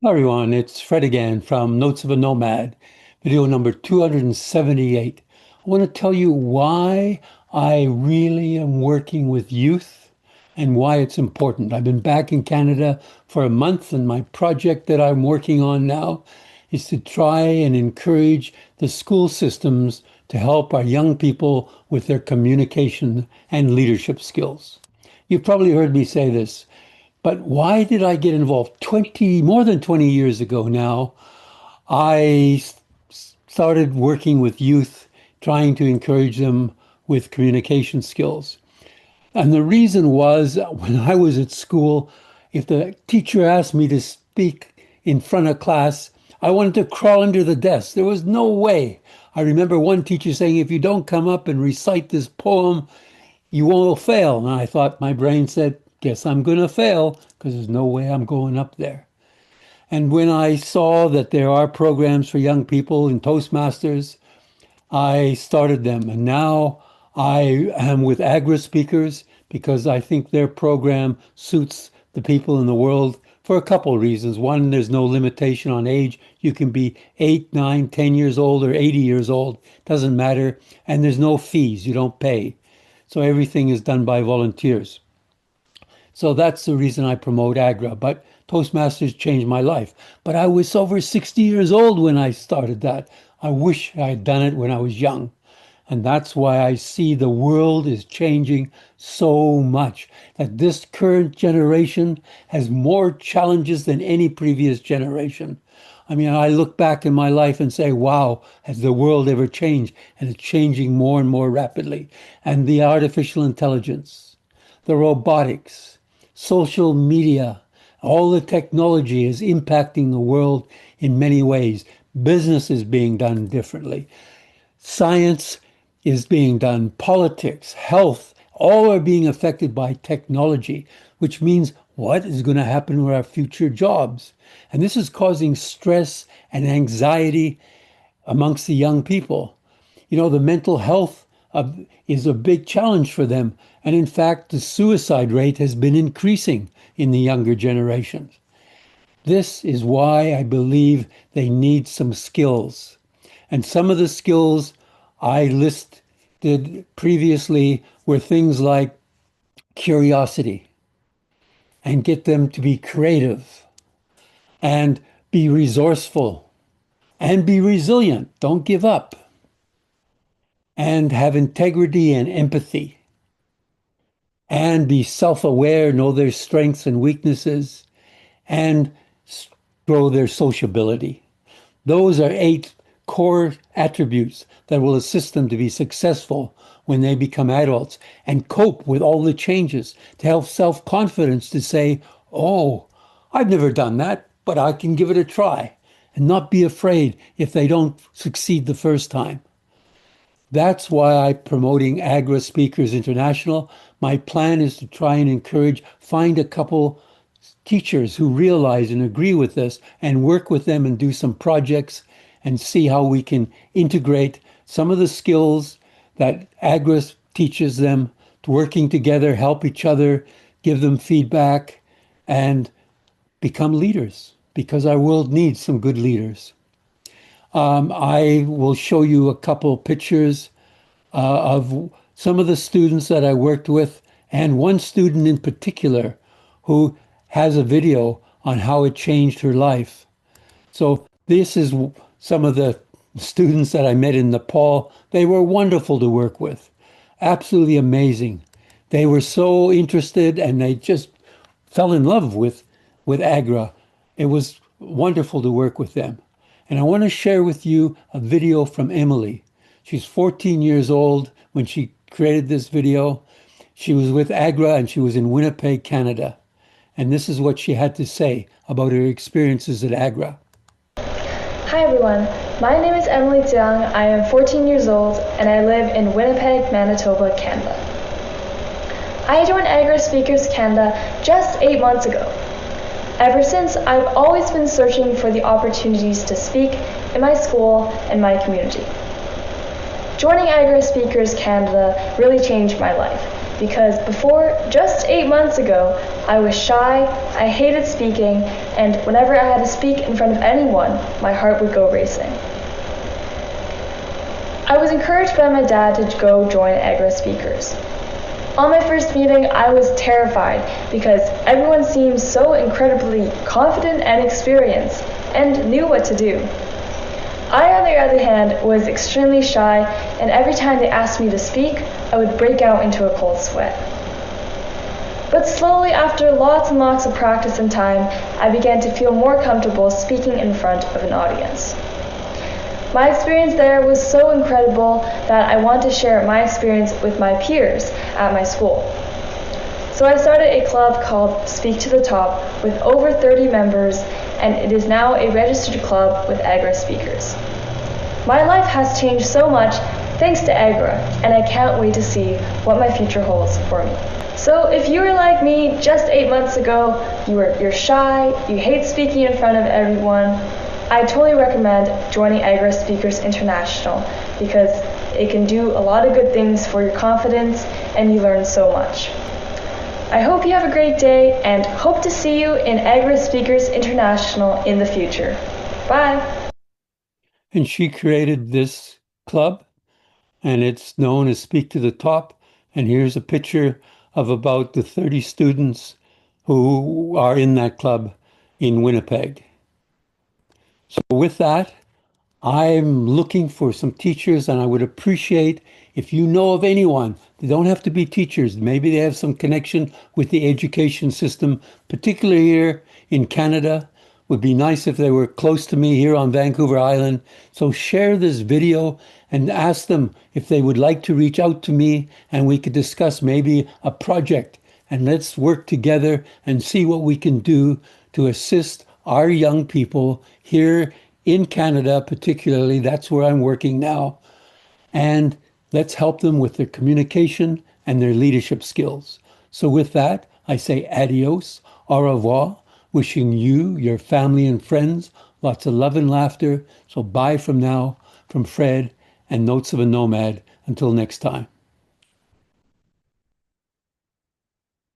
Hi everyone, it's Fred again from Notes of a Nomad, video number 278. I want to tell you why I really am working with youth and why it's important. I've been back in Canada for a month, and my project that I'm working on now is to try and encourage the school systems to help our young people with their communication and leadership skills. You've probably heard me say this. But why did I get involved? More than 20 years ago now, I started working with youth, trying to encourage them with communication skills. And the reason was when I was at school, if the teacher asked me to speak in front of class, I wanted to crawl under the desk. There was no way. I remember one teacher saying, if you don't come up and recite this poem, you won't fail. And I thought, my brain said, guess I'm going to fail because there's no way I'm going up there. And when I saw that there are programs for young people in Toastmasters, I started them. And now I am with Agra speakers because I think their program suits the people in the world for a couple of reasons. One, there's no limitation on age. You can be 8, 9, 10 years old or 80 years old. Doesn't matter. And there's no fees. You don't pay. So everything is done by volunteers. So that's the reason I promote Agra. But Toastmasters changed my life. But I was over 60 years old when I started that. I wish I had done it when I was young. And that's why I see the world is changing so much, that this current generation has more challenges than any previous generation. I mean, I look back in my life and say, wow, has the world ever changed? And it's changing more and more rapidly. And the artificial intelligence, the robotics, social media, all the technology is impacting the world in many ways. Business is being done differently. Science is being done. Politics, health, all are being affected by technology, which means what is going to happen with our future jobs? And this is causing stress and anxiety amongst the young people. You know, the mental health is a big challenge for them. And in fact, the suicide rate has been increasing in the younger generations. This is why I believe they need some skills. And some of the skills I listed previously were things like curiosity and get them to be creative and be resourceful and be resilient. Don't give up and have integrity and empathy and be self-aware, know their strengths and weaknesses, and grow their sociability. Those are 8 core attributes that will assist them to be successful when they become adults and cope with all the changes, to have self-confidence to say, oh, I've never done that, but I can give it a try, and not be afraid if they don't succeed the first time. That's why I'm promoting Agra Speakers International. My plan is to try and find a couple teachers who realize and agree with this and work with them and do some projects and see how we can integrate some of the skills that Agra teaches them to working together, help each other, give them feedback, and become leaders because our world needs some good leaders. I will show you a couple pictures of some of the students that I worked with, and one student in particular who has a video on how it changed her life. So this is some of the students that I met in Nepal. They were wonderful to work with, absolutely amazing. They were so interested and they just fell in love with Agra. It was wonderful to work with them. And I want to share with you a video from Emily. She's 14 years old when she created this video. She was with Agra and she was in Winnipeg, Canada. And this is what she had to say about her experiences at Agra. Hi everyone, my name is Emily Jiang. I am 14 years old and I live in Winnipeg, Manitoba, Canada. I joined Agra Speakers Canada just 8 months ago. Ever since, I've always been searching for the opportunities to speak in my school and my community. Joining Agra Speakers Canada really changed my life. because before, just 8 months ago, I was shy, I hated speaking, and whenever I had to speak in front of anyone, my heart would go racing. I was encouraged by my dad to go join AGRA Speakers. On my first meeting, I was terrified because everyone seemed so incredibly confident and experienced and knew what to do. I, on the other hand, was extremely shy, and every time they asked me to speak, I would break out into a cold sweat. But slowly, after lots and lots of practice and time, I began to feel more comfortable speaking in front of an audience. My experience there was so incredible that I want to share my experience with my peers at my school. So I started a club called Speak to the Top with over 30 members, and it is now a registered club with AGRA speakers. My life has changed so much thanks to AGRA, and I can't wait to see what my future holds for me. So if you were like me just 8 months ago, you're shy, you hate speaking in front of everyone, I totally recommend joining AGRA Speakers International because it can do a lot of good things for your confidence and you learn so much. I hope you have a great day and hope to see you in AGRA Speakers International in the future. Bye! And she created this club, and it's known as Speak to the Top. And here's a picture of about the 30 students who are in that club in Winnipeg. So with that, I'm looking for some teachers, and I would appreciate if you know of anyone. They don't have to be teachers. Maybe they have some connection with the education system, particularly here in Canada. Would be nice if they were close to me here on Vancouver Island. So share this video and ask them if they would like to reach out to me, and we could discuss maybe a project. And let's work together and see what we can do to assist our young people here in Canada, particularly. That's where I'm working now. And let's help them with their communication and their leadership skills. So with that, I say adios, au revoir, wishing you, your family and friends, lots of love and laughter. So bye from now, from Fred and Notes of a Nomad. Until next time.